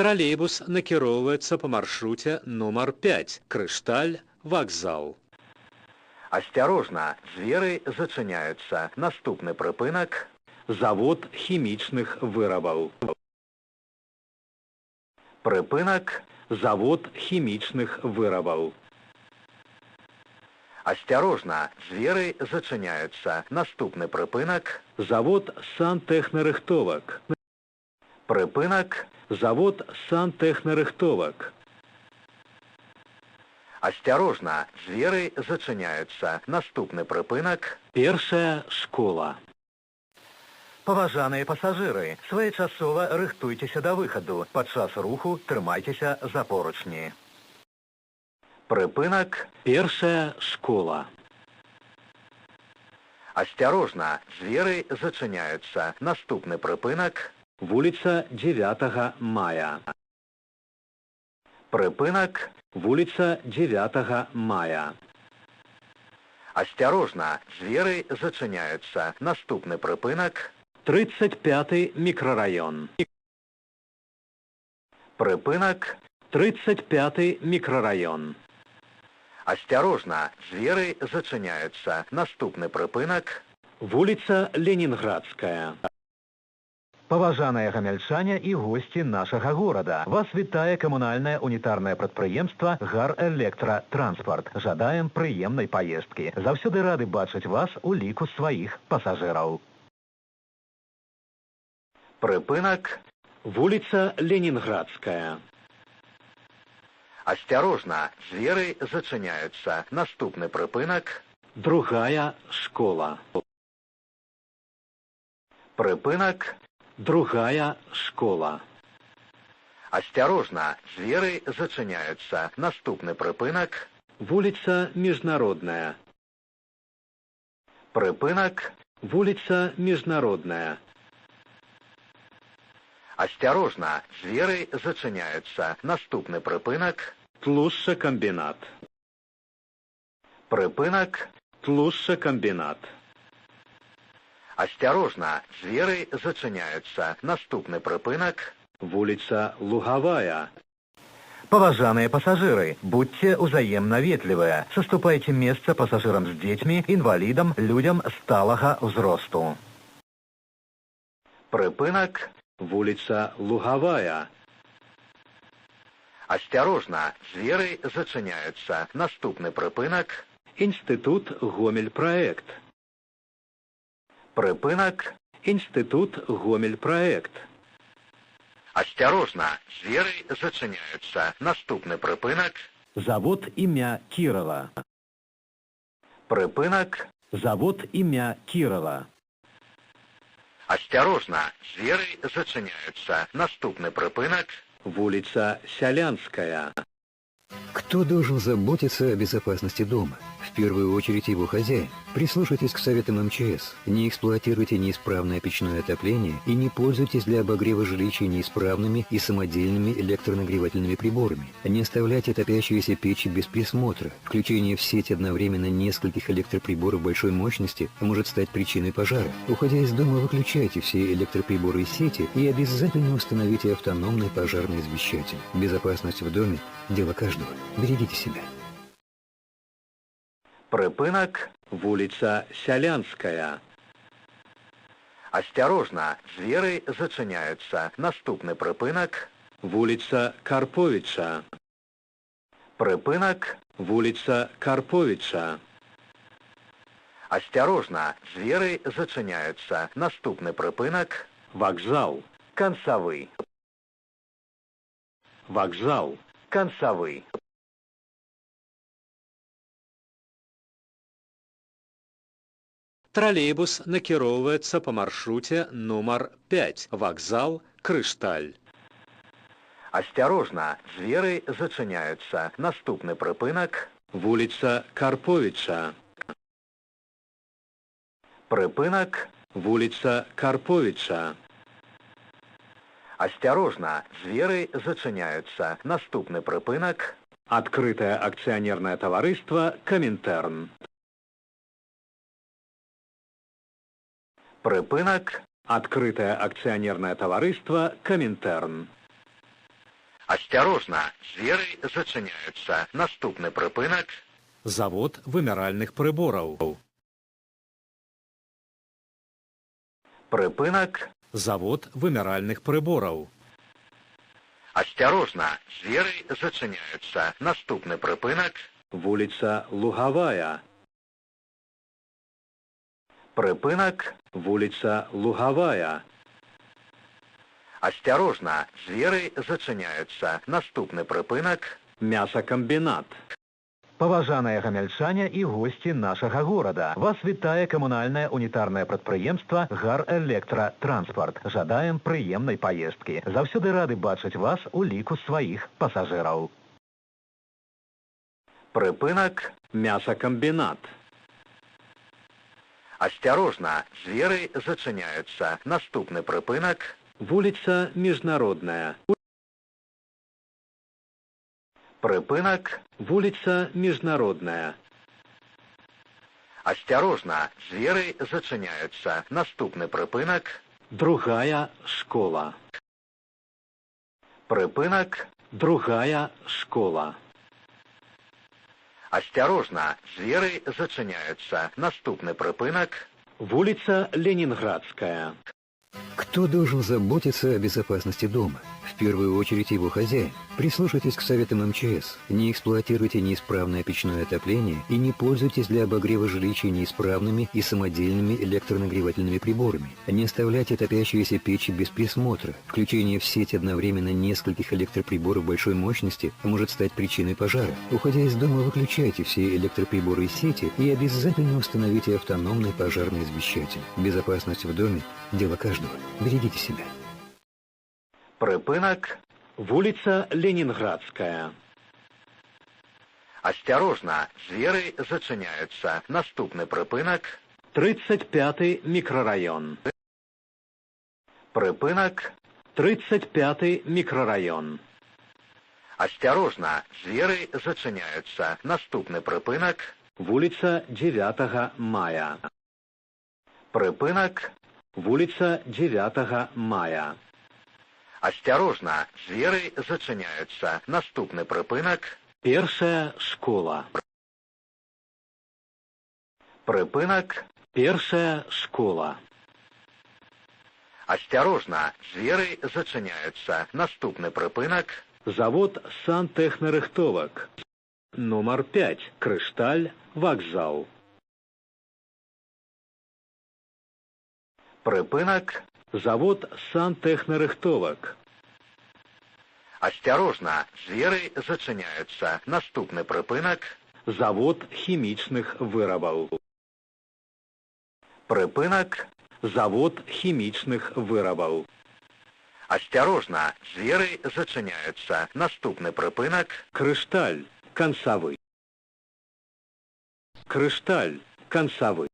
Троллейбус накіроўваецца па маршруце нумар 5. Крышталь, вакзал. Осторожно, двери зачиняются. Наступный припынок – завод химичных вырабов. Припынок – завод химичных вырабов. Осторожно, двери зачиняются. Наступный припынок – завод сантэхнарыхтовак. Припынок – завод сантэхнарыхтовак. Осторожно, двери зачиняются. Наступный припынок – першая школа. Паважаныя пасажыры, своечасова рыхтуйцеся да выхаду. Падчас руху трымайцеся за поручні. Припынок – першая школа. Осторожно, двери зачиняются. Наступный припынок – вуліца 9 мая. Припынок – вуліца 9 мая. Осторожно, двери зачиняются. Наступный припынок – 35 микрорайон. Припынок – 35 микрорайон. Осторожно, двери зачиняются. Наступный припынок – вуліца Ленінградская. Паважаныя гамяльчане і госці нашага горада. Вас вітае камунальнае унітарнае прадпрыемства «Гарэлектратранспарт». Жадаем прыемнай паездкі. Заўсёды рады бачыць вас у ліку сваіх пасажыраў. Припынок – вуліца Ленінградская. Осторожно, двери зачиняются. Наступный припынок – другая школа. Припынок – другая школа. Осторожно, двери зачиняются. Наступный припынок – вуліца Міжнародная. Припынок – вуліца Міжнародная. Осторожно, двери зачиняются. Наступный припынок – тлушчакомбінат. Припынок – тлушчакомбінат. Осторожно, двери зачиняются. Наступный припынок – вуліца Лугавая. Паважаныя пассажиры, будьте узаемна ветлівыя. Саступайце месца пассажирам з дзецьмі, інвалідам, людям сталага ўзросту. Припынок – вуліца Лугавая. Осторожно, двери зачиняются. Наступный припынок – Институт Гомельпроект. Припынок – Институт Гомельпроект. Осторожно, двери зачиняются. Наступный припынок – завод імя Кирова. Припынок – завод імя Кирова. Осторожно, двери зачиняются. Наступный припынок – вуліца Сялянская. Кто должен заботиться о безопасности дома? В первую очередь его хозяин. Прислушайтесь к советам МЧС. Не эксплуатируйте неисправное печное отопление и не пользуйтесь для обогрева жилища неисправными и самодельными электронагревательными приборами. Не оставляйте топящиеся печи без присмотра. Включение в сеть одновременно нескольких электроприборов большой мощности может стать причиной пожара. Уходя из дома, выключайте все электроприборы из сети и обязательно установите автономный пожарный извещатель. Безопасность в доме – дело каждого. Берегите себя. Припынок – вуліца Сялянская. Осторожно, двери зачиняются. Наступный припынок – вуліца Карповича. Припынок – вуліца Карповича. Осторожно, двери зачиняются. Наступный припынок – вокзал. Концовый. Вокзал. Концовый. Троллейбус накіроўваецца па маршруце нумар 5. Вакзал, Крышталь. Осторожно, двери зачиняются. Наступный припынок – Вуліца Карповича. припынок – Вуліца Карповича. Осторожно, двери зачиняются. Наступный припынок – Открытое акционерное товариство «Коминтерн». Припынок Открытое акционерное товариство «Коминтерн». Осторожно, двери зачиняються. Наступний припинок. Завод вымяральных прибораў. Припинок. Завод вымяральных прибораў. Осторожно, двери зачиняються. Наступний припинок. Вуліца Лугавая. Припинок. Вуліца Лугавая. Осторожно, двери зачиняються. Наступний припинок. Мясокомбинат. Паважаныя гамяльчане і госці нашага горада. Вас вітае камунальнае унітарнае прадпрыемства «Гарэлектротранспарт». Жадаем прыемнай паездкі. Заўсёды рады бачыць вас у ліку сваіх пасажыраў. Прыпынак. Мясокомбинат. Осторожно, двери зачиняються. Наступний припинок. Вуліца Міжнародная. Припинок. Вуліца Міжнародная. Осторожно, двери зачиняються. Наступний припинок. Другая школа. Припинок. Другая школа. Осторожно, двери зачиняються. Наступний припинок. Вуліца Ленинградская. Кто должен заботиться о безопасности дома? В первую очередь его хозяин. Прислушайтесь к советам МЧС. Не эксплуатируйте неисправное печное отопление и не пользуйтесь для обогрева жилища неисправными и самодельными электронагревательными приборами. Не оставляйте топящиеся печи без присмотра. Включение в сеть одновременно нескольких электроприборов большой мощности может стать причиной пожара. Уходя из дома, выключайте все электроприборы из сети и обязательно установите автономный пожарный извещатель. Безопасность в доме – дело каждого. Берегите себя. Припинок. Вуліца Ленинградская. Осторожно, двери зачиняються. Наступний припинок. 35-й микрорайон. Припинок. 35-й микрорайон. Осторожно, двери зачиняються. Наступний припинок. Вуліца 9 мая. Припинок. Вуліца 9 мая. Осторожно, двери зачиняються. Наступний припинок. Першая школа. Припинок. Першая школа. Осторожно, двери зачиняються. Наступний припинок. Завод сантехнорыхтовок. Номер 5. Кришталь. Вокзал. Припинок. Завод сантехнорыхтовок. Осторожно, двери зачиняються. Наступний припинок. Завод хімічных вырабаў. Припинок. Завод хімічных вырабаў. Осторожно, двери зачиняються. Наступний припинок. Кришталь. Концавы. Кришталь. Концавы.